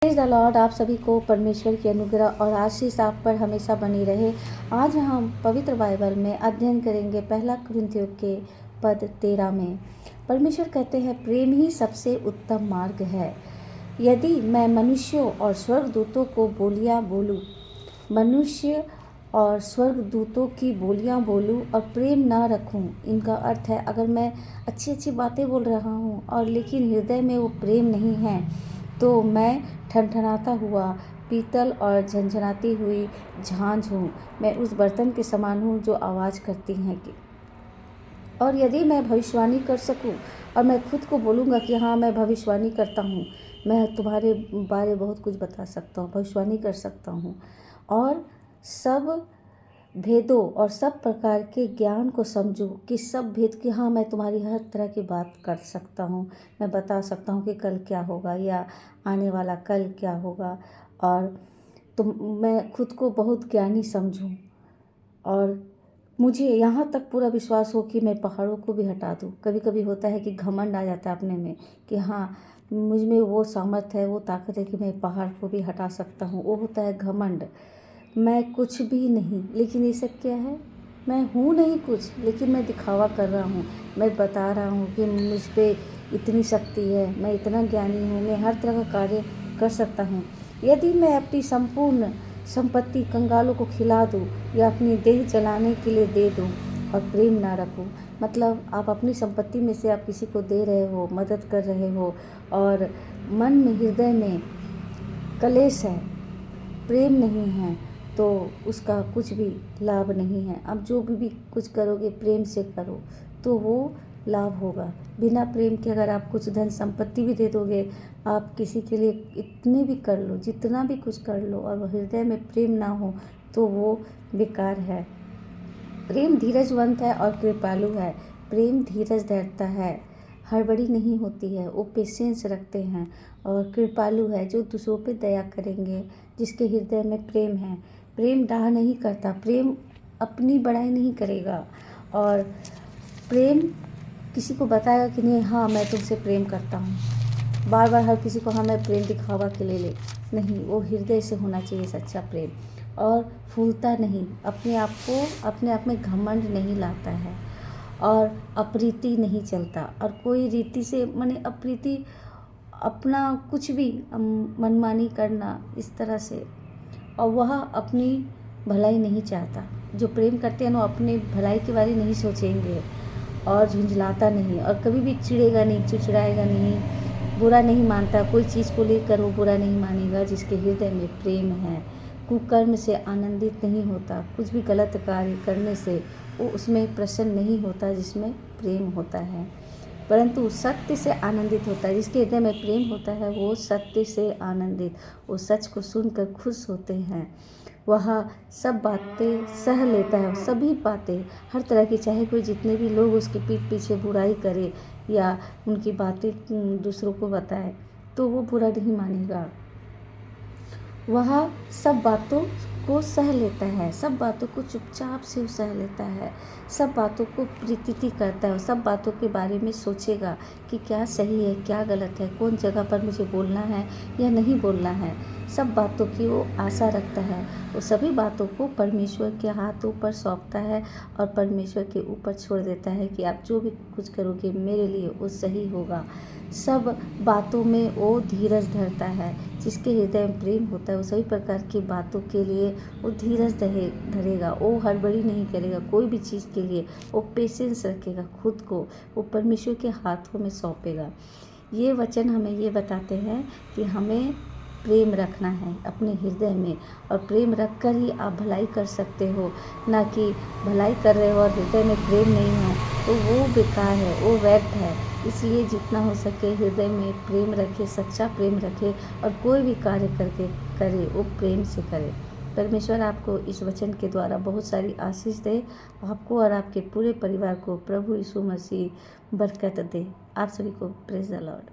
Praise the Lord. आप सभी को परमेश्वर की अनुग्रह और आशीष आप पर हमेशा बनी रहे। आज हम पवित्र बाइबल में अध्ययन करेंगे पहला कुरिन्थियों के पद 13 में। परमेश्वर कहते हैं, प्रेम ही सबसे उत्तम मार्ग है। यदि मैं मनुष्यों और स्वर्गदूतों को बोलियां बोलूं, मनुष्य और स्वर्गदूतों की बोलियां बोलूं और प्रेम ना रखूं, इनका अर्थ है अगर मैं अच्छी अच्छी बातें बोल रहा हूं और लेकिन हृदय में वो प्रेम नहीं है, तो मैं ठनठनाता हुआ पीतल और झनझनाती हुई झांझ हूँ। मैं उस बर्तन के समान हूँ जो आवाज़ करती हैं कि। और यदि मैं भविष्यवाणी कर सकूं और मैं खुद को बोलूँगा कि हाँ मैं भविष्यवाणी करता हूँ, मैं तुम्हारे बारे बहुत कुछ बता सकता हूँ, भविष्यवाणी कर सकता हूँ और सब भेदों और सब प्रकार के ज्ञान को समझूं कि सब भेद कि हाँ मैं तुम्हारी हर तरह की बात कर सकता हूँ, मैं बता सकता हूँ कि कल क्या होगा या आने वाला कल क्या होगा, और मैं खुद को बहुत ज्ञानी समझूं और मुझे यहाँ तक पूरा विश्वास हो कि मैं पहाड़ों को भी हटा दूँ। कभी कभी होता है कि घमंड आ जाता है अपने में कि हाँ मुझ में वो सामर्थ्य है, वो ताकत है कि मैं पहाड़ को भी हटा सकता हूँ। वो होता है घमंड। मैं कुछ भी नहीं, लेकिन ये सब क्या है? मैं हूँ नहीं कुछ, लेकिन मैं दिखावा कर रहा हूँ। मैं बता रहा हूँ कि मुझ पे इतनी शक्ति है, मैं इतना ज्ञानी हूँ, मैं हर तरह का कार्य कर सकता हूँ। यदि मैं अपनी संपूर्ण संपत्ति कंगालों को खिला दूँ या अपनी देह जलाने के लिए दे दूँ और प्रेम ना रखूँ, मतलब आप अपनी संपत्ति में से आप किसी को दे रहे हो, मदद कर रहे हो और मन में हृदय में कलेश है, प्रेम नहीं है, तो उसका कुछ भी लाभ नहीं है। अब जो भी कुछ करोगे प्रेम से करो तो वो लाभ होगा। बिना प्रेम के अगर आप कुछ धन संपत्ति भी दे दोगे, आप किसी के लिए इतने भी कर लो, जितना भी कुछ कर लो, और हृदय में प्रेम ना हो तो वो बेकार है। प्रेम धीरजवंत है और कृपालु है। प्रेम धीरज धरता है, हड़बड़ी नहीं होती है, वो पेशेंस रखते हैं और कृपालु है, जो दूसरों पे दया करेंगे, जिसके हृदय में प्रेम है। प्रेम डाह नहीं करता, प्रेम अपनी बड़ाई नहीं करेगा और प्रेम किसी को बताएगा कि नहीं हाँ मैं तुमसे प्रेम करता हूँ। बार बार हर किसी को हाँ मैं प्रेम दिखावा के ले नहीं, वो हृदय से होना चाहिए सच्चा प्रेम। और फूलता नहीं, अपने आप को अपने आप में घमंड नहीं लाता है और अप्रीति नहीं चलता, और कोई रीति से माने अप्रीति अपना कुछ भी मनमानी करना इस तरह से, और वह अपनी भलाई नहीं चाहता। जो प्रेम करते हैं वो अपने भलाई के बारे नहीं सोचेंगे और झुंझलाता नहीं और कभी भी चिढ़ेगा नहीं, चिड़चिड़ाएगा नहीं, बुरा नहीं मानता, कोई चीज़ को लेकर वो बुरा नहीं मानेगा। जिसके हृदय में प्रेम है, कुकर्म से आनंदित नहीं होता, कुछ भी गलत कार्य करने से वो उसमें प्रसन्न नहीं होता जिसमें प्रेम होता है, परंतु सत्य से आनंदित होता है। जिसके हृदय में प्रेम होता है वो सत्य से आनंदित, वो सच को सुनकर खुश होते हैं। वह सब बातें सह लेता है, सभी बातें हर तरह की, चाहे कोई जितने भी लोग उसके पीठ पीछे बुराई करे या उनकी बातें दूसरों को बताए तो वो बुरा नहीं मानेगा। वह सब बातों को सह लेता है, सब बातों को चुपचाप से सह लेता है, सब बातों को प्रीति करता है, सब बातों के बारे में सोचेगा कि क्या सही है क्या गलत है, कौन जगह पर मुझे बोलना है या नहीं बोलना है। सब बातों की वो आशा रखता है। वो सभी बातों को परमेश्वर के हाथों पर सौंपता है और परमेश्वर के ऊपर छोड़ देता है कि आप जो भी कुछ करोगे मेरे लिए वो सही होगा। सब बातों में वो धीरज धरता है। जिसके हृदय में प्रेम होता है वो सभी प्रकार की बातों के लिए वो धीरज धरेगा, वो हड़बड़ी नहीं करेगा। कोई भी चीज़ के लिए वो पेशेंस रखेगा, खुद को वो परमेश्वर के हाथों में सौंपेगा। ये वचन हमें ये बताते हैं कि हमें प्रेम रखना है अपने हृदय में, और प्रेम रखकर ही आप भलाई कर सकते हो, ना कि भलाई कर रहे हो और हृदय में प्रेम नहीं है तो वो बेकार है, वो व्यर्थ है। इसलिए जितना हो सके हृदय में प्रेम रखे, सच्चा प्रेम रखे और कोई भी कार्य करके करे वो प्रेम से करे। परमेश्वर आपको इस वचन के द्वारा बहुत सारी आशीष दे, आपको और आपके पूरे परिवार को प्रभु यीशु मसीह बरकत दे। आप सभी को प्रेज़ द लॉर्ड।